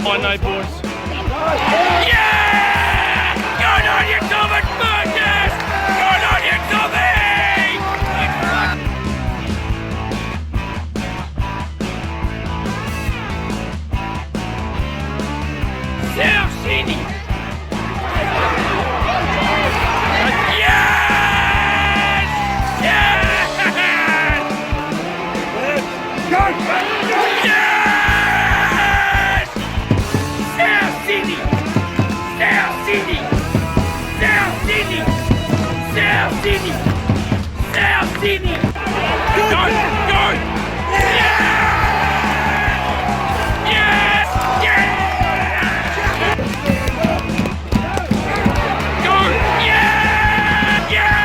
I know, boys. Yeah! Good on you, Thomas Burgess! Good on you, Tommy! South Sydney! Yes! Yes! Go! Yes! South Sydney! South Sydney! South Sydney! South Sydney! South Sydney! Go! Go! Yes! Yes! Yes! Go! Yeah! Yeah!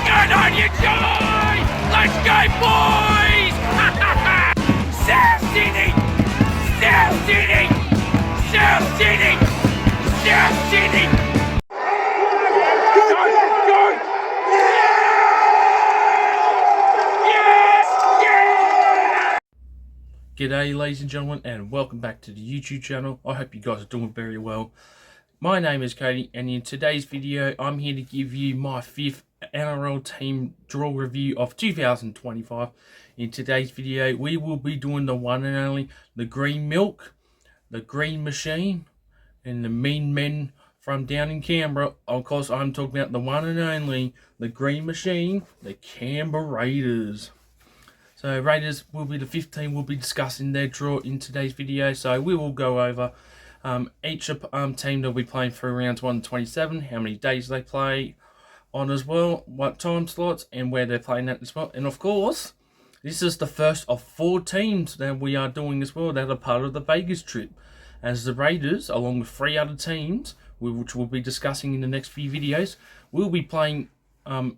Good on you, Joy! Let's go, boys! South Sydney! South Sydney! South Sydney! South Sydney! Go! Go! Yes! Yes! G'day, ladies and gentlemen, and welcome back to the YouTube channel. I hope you guys are doing very well. My name is Cody, and in today's video, I'm here to give you my 5th NRL team draw review of 2025. In today's video, we will be doing the one and only, the Green Milk, the Green Machine, and the Mean Men from down in Canberra. Of course, I'm talking about the one and only, the Green Machine, the Canberra Raiders. So Raiders will be the 5th team we'll be discussing their draw in today's video. So we will go over each team that will be playing through rounds 1 to 27, how many days they play on as well, what time slots, and where they're playing at as well. And of course, this is the first of 4 teams that we are doing as well that are part of the Vegas trip. As the Raiders, along with 3 other teams, which we'll be discussing in the next few videos, will be playing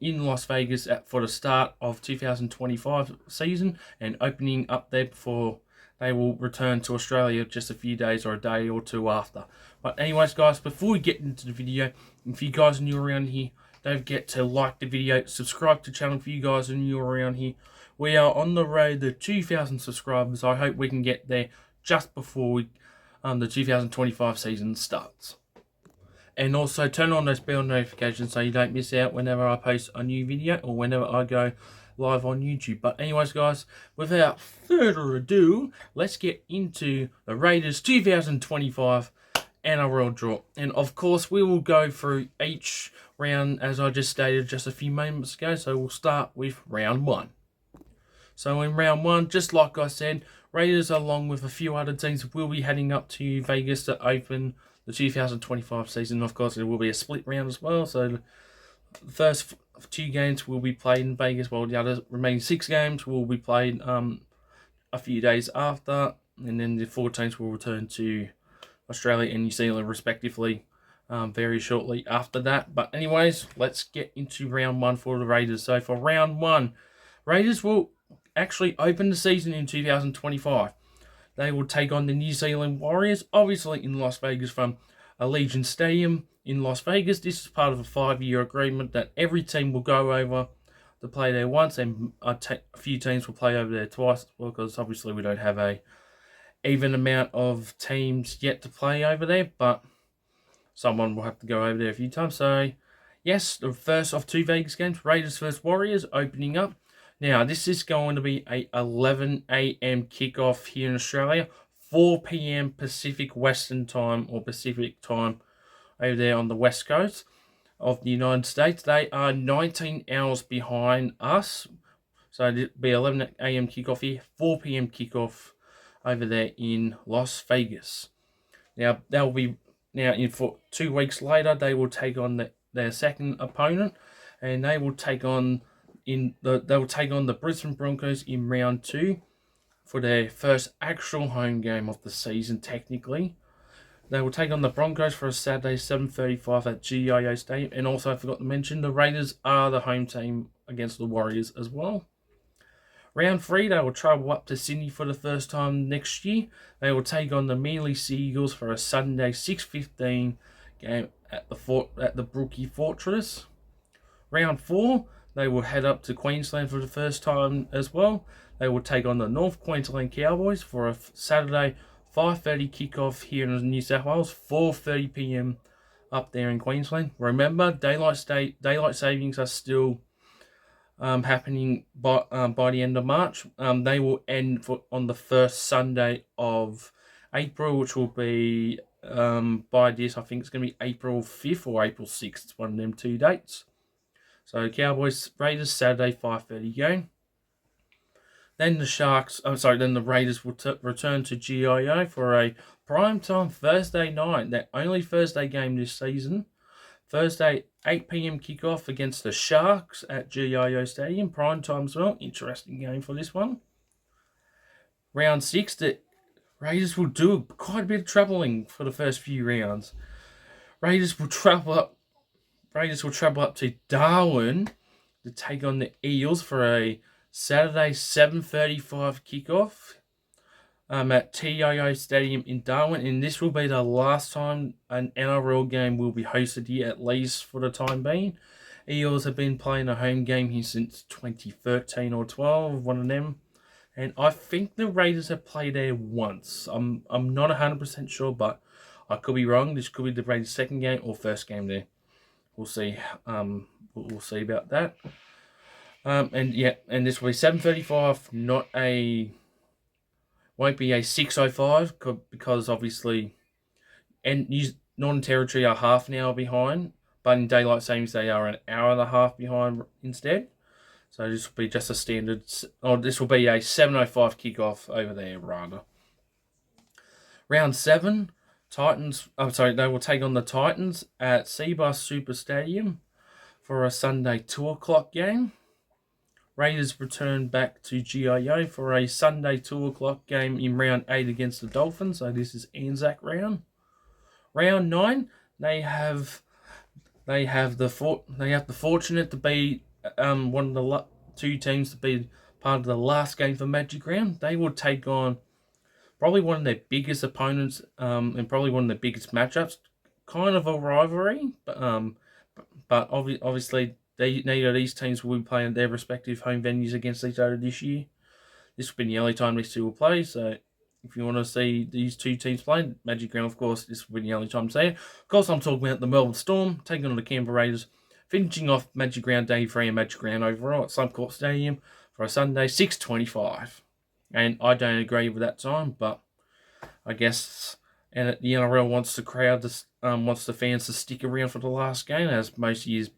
in Las Vegas for the start of 2025 season and opening up there before they will return to Australia just a few days or a day or two after. But anyways, guys, before we get into the video, if you guys are new around here, don't forget to like the video, subscribe to the channel if you guys are new around here. We are on the road to 2,000 subscribers. I hope we can get there just before the 2025 season starts. And also turn on those bell notifications so you don't miss out whenever I post a new video or whenever I go live on YouTube. But anyways, guys, without further ado, let's get into the Raiders 2025 NRL draw. And of course, we will go through each round as I just stated just a few moments ago. So we'll start with round 1. So in round 1, just like I said, Raiders along with a few other teams will be heading up to Vegas to open the 2025 season. Of course, it will be a split round as well. So the first 2 games will be played in Vegas, while the other remaining 6 games will be played a few days after. And then the 4 teams will return to Australia and New Zealand respectively very shortly after that. But anyways, let's get into round 1 for the Raiders. So for round 1, Raiders will actually open the season in 2025. They will take on the New Zealand Warriors, obviously in Las Vegas from Allegiant Stadium in Las Vegas. This is part of a 5-year agreement that every team will go over to play there once, and a few teams will play over there twice, well, because obviously we don't have a even amount of teams yet to play over there, but someone will have to go over there a few times. So yes, the first of 2 Vegas games, Raiders vs Warriors, opening up. Now, this is going to be a 11 a.m. kickoff here in Australia, 4 p.m. Pacific Western Time or Pacific Time over there on the West Coast of the United States. They are 19 hours behind us, so it'll be 11 a.m. kickoff here, 4 p.m. kickoff over there in Las Vegas. Now, they'll be for 2 weeks later, they will take on their second opponent, and they will take on the Brisbane Broncos in round 2 for their first actual home game of the season. Technically, they will take on the Broncos for a Saturday 7:35 at GIO Stadium. And also, I forgot to mention, the Raiders are the home team against the Warriors as well. Round 3, they will travel up to Sydney for the first time next year. They will take on the Manly Seagulls for a Sunday 6:15 game at the Brookie Fortress. Round 4, they will head up to Queensland for the first time as well. They will take on the North Queensland Cowboys for a Saturday 5:30 kickoff here in New South Wales, 4:30 p.m. up there in Queensland. Remember, daylight savings are still happening by the end of March. They will end on the first Sunday of April, which will be by this, I think it's going to be April 5th or April 6th. It's one of them two dates. So Cowboys Raiders Saturday 5:30 game. Then the Raiders will return to GIO for a primetime Thursday night, their only Thursday game this season. Thursday, 8 p.m. kickoff against the Sharks at GIO Stadium. Prime time as well. Interesting game for this one. Round 6, the Raiders will do quite a bit of travelling for the first few rounds. Raiders will travel up to Darwin to take on the Eels for a Saturday 7:35 kickoff at TIO Stadium in Darwin, and this will be the last time an NRL game will be hosted here, at least for the time being. Eels have been playing a home game here since 2013 or 12, one of them, and I think the Raiders have played there once. I'm not 100% sure, but I could be wrong. This could be the Raiders' second game or first game there. We'll see. We'll see about that. And this will be 7:35, won't be a 6:05 because obviously, and Northern Territory are half an hour behind, but in daylight savings they are an hour and a half behind instead. So this will be just a standard, or this will be a 7:05 kickoff over there rather. Round 7, they will take on the Titans at Seabus Super Stadium for a Sunday 2:00 game. Raiders return back to GIO for a Sunday 2:00 game in round 8 against the Dolphins. So this is Anzac round. Round 9, they have the fortunate to be one of the two teams to be part of the last game for Magic Round. They will take on probably one of their biggest opponents and probably one of their biggest matchups. Kind of a rivalry, but obviously neither of these teams will be playing their respective home venues against each other this year. This will be the only time these two will play, so if you want to see these two teams play, Magic Round, of course, this will be the only time to see it. Of course, I'm talking about the Melbourne Storm taking on the Canberra Raiders, finishing off Magic Round Day 3 and Magic Round overall at Suncorp Stadium for a Sunday 6:25. And I don't agree with that time, but I guess the NRL wants the wants the fans to stick around for the last game, as most years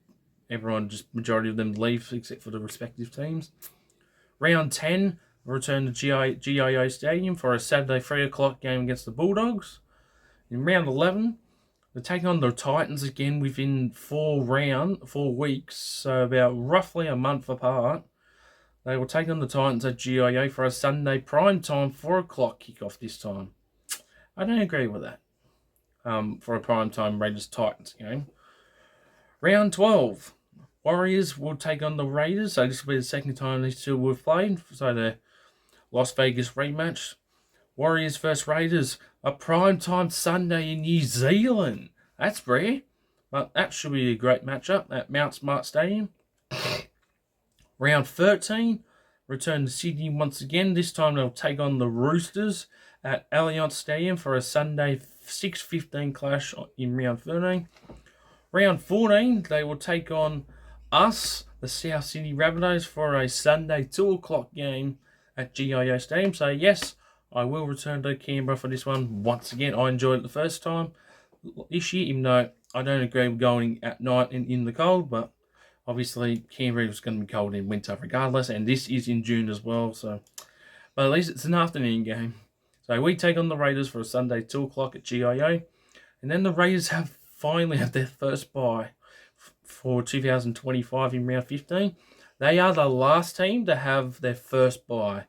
majority of them leave except for the respective teams. Round 10, return to GIO Stadium for a Saturday 3:00 game against the Bulldogs. In round 11, they're taking on the Titans again within 4 weeks, so about roughly a month apart. They will take on the Titans at GIO for a Sunday prime time 4:00 kickoff this time. I don't agree with that. For a prime time Raiders Titans game. Round 12. Warriors will take on the Raiders, so this will be the second time these two have played. So the Las Vegas rematch. Warriors versus Raiders, a primetime Sunday in New Zealand. That's rare, but that should be a great matchup at Mount Smart Stadium. Round 13, return to Sydney once again. This time they'll take on the Roosters at Allianz Stadium for a Sunday 6:15 clash in round 13. Round 14, they will take on us, the South Sydney Rabbitohs, for a Sunday 2:00 game at GIO Stadium. So yes, I will return to Canberra for this one once again. I enjoyed it the first time this year, even though I don't agree with going at night and in the cold, but obviously Canberra was going to be cold in winter regardless, and this is in June as well. So, but at least it's an afternoon game. So we take on the Raiders for a Sunday 2:00 at GIO, and then the Raiders finally have their first bye for 2025 in round 15. They are the last team to have their first bye,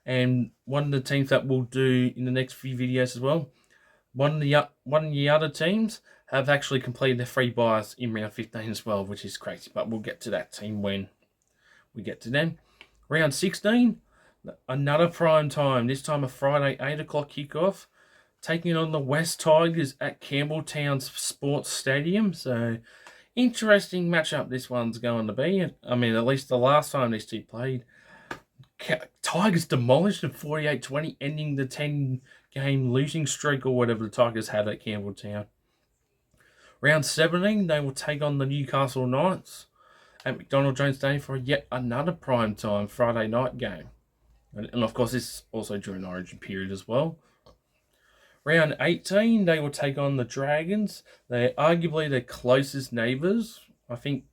and one of the teams that we'll do in the next few videos as well. One of the other teams have actually completed their 3 byes in round 15 as well, which is crazy. But we'll get to that team when we get to them. Round 16, another prime time. This time a Friday 8:00 kickoff, taking on the West Tigers at Campbelltown Sports Stadium. So Interesting matchup this one's going to be. I mean, at least the last time these two played, Tigers demolished at 48-20, ending the 10-game losing streak or whatever the Tigers had at Campbelltown. Round 17, they will take on the Newcastle Knights at McDonald Jones Stadium for yet another primetime Friday night game. And of course, this is also during the Origin period as well. Round 18, they will take on the Dragons. They're arguably the closest neighbours. I think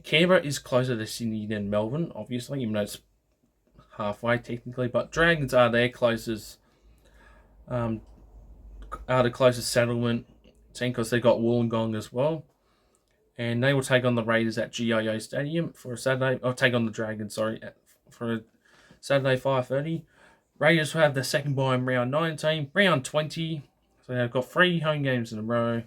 Canberra is closer to Sydney than Melbourne, obviously, even though it's halfway technically. But Dragons are their closest, are the closest settlement team because they've got Wollongong as well. And they will take on the Raiders at GIO Stadium for a Saturday. Or take on the Dragons, for a Saturday 5:30. Raiders will have their second bye in round 19. Round 20, so they've got 3 home games in a row,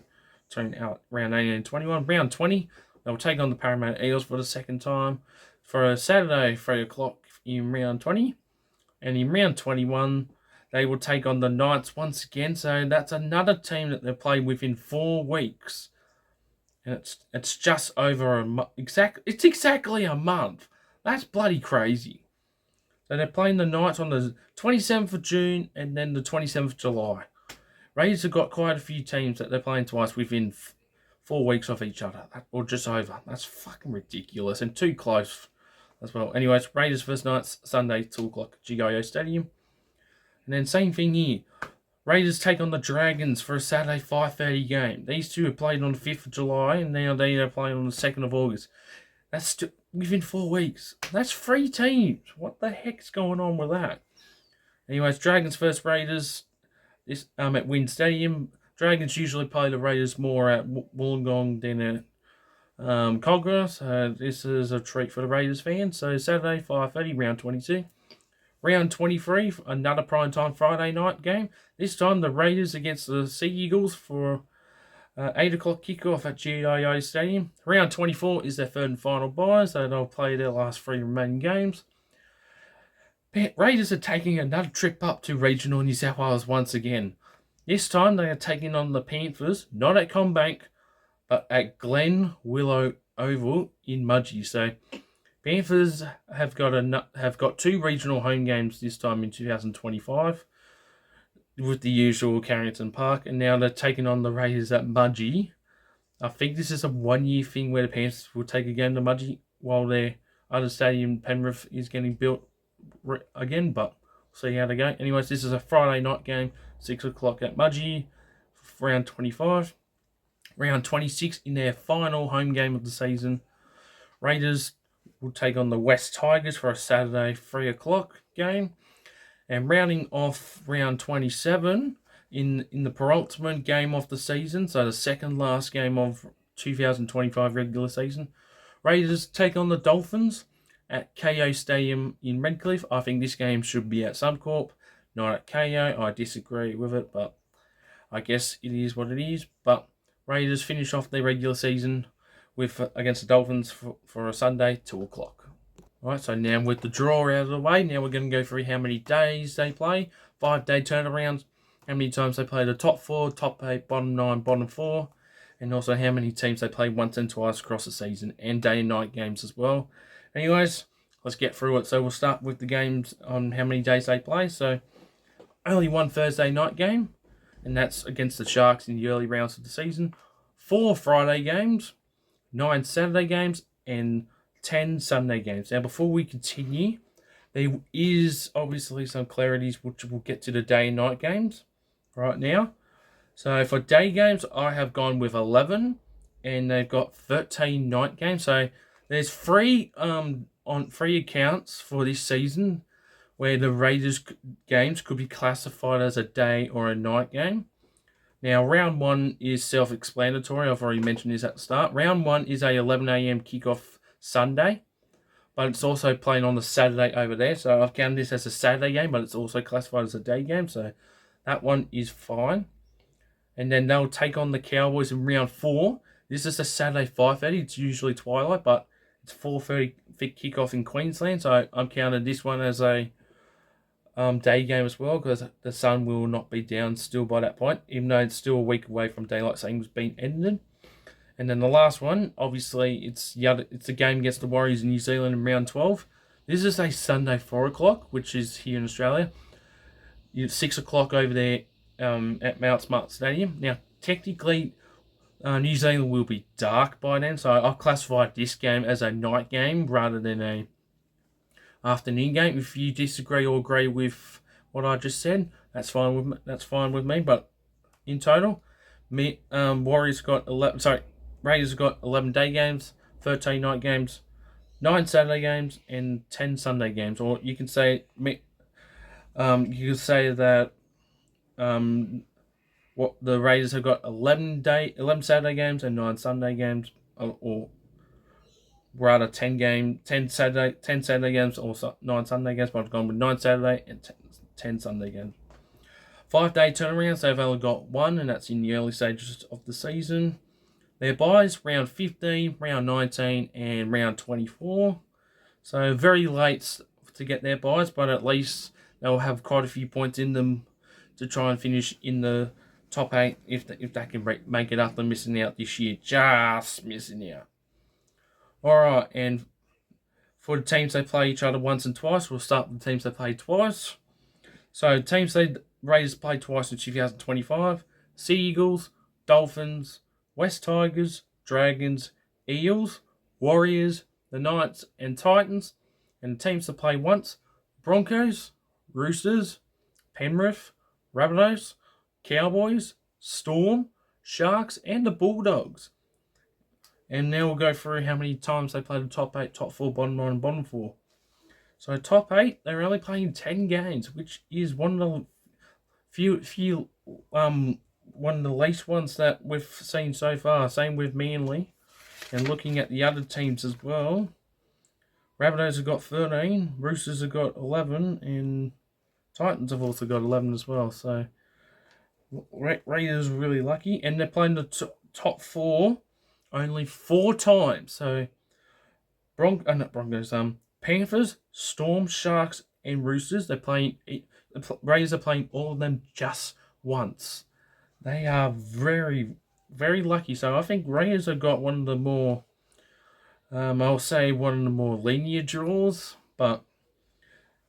turning out round 18 and 21. Round 20, they'll take on the Parramatta Eels for the second time for a Saturday 3 o'clock in round 20. And in round 21, they will take on the Knights once again. So that's another team that they've played within 4 weeks. And it's just over a month. It's exactly a month. That's bloody crazy. So they're playing the Knights on the 27th of June and then the 27th of July. Raiders have got quite a few teams that they're playing twice within 4 weeks of each other. Or just over. That's fucking ridiculous. And too close as well. Anyways, Raiders versus Knights, Sunday, 2 o'clock, GIO Stadium. And then same thing here. Raiders take on the Dragons for a Saturday 5:30 game. These two have played on the 5th of July and now they are playing on the 2nd of August. That's within 4 weeks. That's 3 teams. What the heck's going on with that? Anyways, Dragons versus Raiders this at WIN Stadium. Dragons usually play the Raiders more at Wollongong than at Cogra. So this is a treat for the Raiders fans. So Saturday 5:30, round 22. Round 23, another primetime Friday night game. This time the Raiders against the Sea Eagles for 8 o'clock kickoff at GIO Stadium. Round 24 is their third and final bye, so they'll play their last 3 remaining games. Raiders are taking another trip up to regional New South Wales once again. This time they are taking on the Panthers, not at CommBank, but at Glen Willow Oval in Mudgee. So Panthers have got 2 regional home games this time in 2025 with the usual Carrington Park, and now they're taking on the Raiders at Mudgee. I think this is a 1-year thing where the Panthers will take a game to Mudgee while their other stadium, Penrith, is getting built again, but we'll see how they go. Anyways, this is a Friday night game, 6 o'clock at Mudgee, round 25. Round 26 in their final home game of the season. Raiders will take on the West Tigers for a Saturday 3 o'clock game. And rounding off round 27 in the penultimate game of the season, so the second last game of 2025 regular season, Raiders take on the Dolphins at KO Stadium in Redcliffe. I think this game should be at Suncorp, not at KO. I disagree with it, but I guess it is what it is. But Raiders finish off their regular season against the Dolphins for a Sunday, 2 o'clock. Right, so now with the draw out of the way, now we're going to go through how many days they play, 5-day turnarounds, how many times they play the top 4, top 8, bottom 9, bottom 4, and also how many teams they play once and twice across the season, and day and night games as well. Anyways, let's get through it. So we'll start with the games on how many days they play. So only 1 Thursday night game, and that's against the Sharks in the early rounds of the season. 4 Friday games, 9 Saturday games, and 10 Sunday games. Now, before we continue, there is obviously some clarities which we'll get to the day and night games right now. So for day games, I have gone with 11, and they've got 13 night games. So there's 3 on 3 accounts for this season where the Raiders games could be classified as a day or a night game. Now, round 1 is self-explanatory. I've already mentioned this at the start. Round 1 is a 11 a.m. kickoff Sunday, but it's also playing on the Saturday over there. So I've counted this as a Saturday game, but it's also classified as a day game. So that one is fine. And then they'll take on the Cowboys in round 4. This is a Saturday 5:30. It's usually twilight, but it's 4:30 kickoff in Queensland. So I'm counting this one as a day game as well, because the sun will not be down still by that point, even though it's still a week away from daylight savings being ended. And then the last one, obviously, it's a game against the Warriors in New Zealand in round 12. This is a Sunday 4 o'clock, which is here in Australia. It's 6 o'clock over there at Mount Smart Stadium. Now, technically, New Zealand will be dark by then, so I've classified this game as a night game rather than a afternoon game. If you disagree or agree with what I just said, that's fine with me. But in total, Warriors got 11. Sorry, Raiders got 11 day games, 13 night games, 9 Saturday games, and 10 Sunday games. Or you can say that what the Raiders have got 11 Saturday games and 9 Sunday games, or rather 10 Saturday games or 9 Sunday games. But I've gone with 9 Saturday and 10 Sunday games. 5-day turnarounds, they've only got one, and that's in the early stages of the season. Their buys, round 15, round 19, and round 24. So very late to get their buys, but at least they'll have quite a few points in them to try and finish in the top 8 if they can make it up. They're missing out this year. Just missing out. Alright, and for the teams they play each other once and twice, we'll start with the teams they play twice. So teams they Raiders played twice in 2025. Sea Eagles, Dolphins, West Tigers, Dragons, Eels, Warriors, the Knights and Titans. And the teams to play once, Broncos, Roosters, Penrith, Rabbitohs, Cowboys, Storm, Sharks and the Bulldogs. And now we'll go through how many times they played the top 8, top 4, bottom 9 and bottom 4. So top 8, they're only playing 10 games, which is one of the one of the least ones that we've seen so far. Same with Manly. And looking at the other teams as well, Rabbitohs have got 13, Roosters have got 11, and Titans have also got 11 as well. So Raiders are really lucky, and they're playing the top 4 only 4 times. So Panthers, Storm, Sharks, and Roosters. Raiders are playing all of them just once. They are very, very lucky. So I think Raiders have got one of the more, I'll say one of the more linear draws, but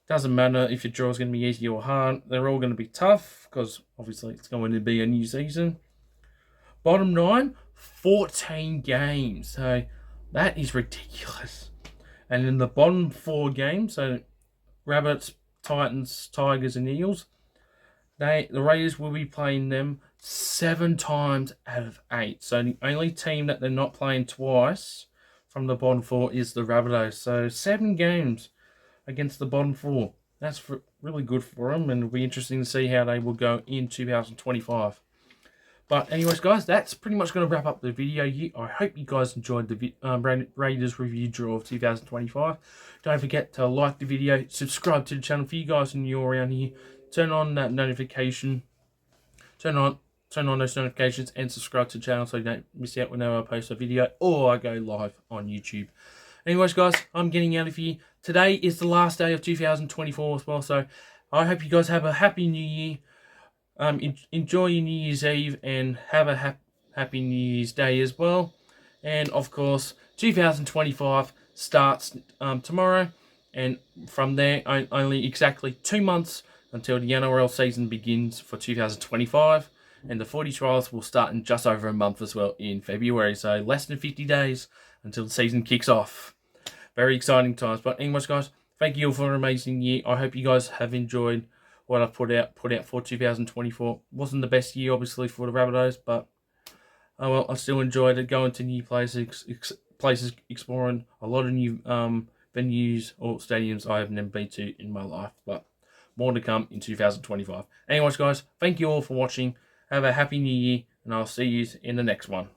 doesn't matter if your draw is going to be easy or hard. They're all going to be tough because obviously it's going to be a new season. Bottom 9, 14 games. So that is ridiculous. And in the bottom 4 games, so Rabbits, Titans, Tigers, and Eels, the Raiders will be playing them 7 times out of 8. So the only team that they're not playing twice from the bottom 4 is the Rabbitohs. So 7 games against the bottom 4. That's really good for them, and it'll be interesting to see how they will go in 2025. But anyways, guys, that's pretty much going to wrap up the video here. I hope you guys enjoyed the Raiders review draw of 2025. Don't forget to like the video, subscribe to the channel for you guys and you're around here. Turn on that notification. Turn on those notifications and subscribe to the channel so you don't miss out whenever I post a video or I go live on YouTube. Anyways, guys, I'm getting out of here. Today is the last day of 2024 as well, so I hope you guys have a happy new year. Enjoy your New Year's Eve and have a happy New Year's Day as well. And of course, 2025 starts tomorrow, and from there, only exactly 2 months until the NRL season begins for 2025. And the 40 trials will start in just over a month as well in February. So less than 50 days until the season kicks off. Very exciting times. But anyways, guys, thank you all for an amazing year. I hope you guys have enjoyed what I've put out for 2024. Wasn't the best year, obviously, for the Rabbitohs, but oh well, I still enjoyed it. Going to new places, exploring a lot of new venues or stadiums I have never been to in my life. But more to come in 2025. Anyways, guys, thank you all for watching. Have a happy new year, and I'll see you in the next one.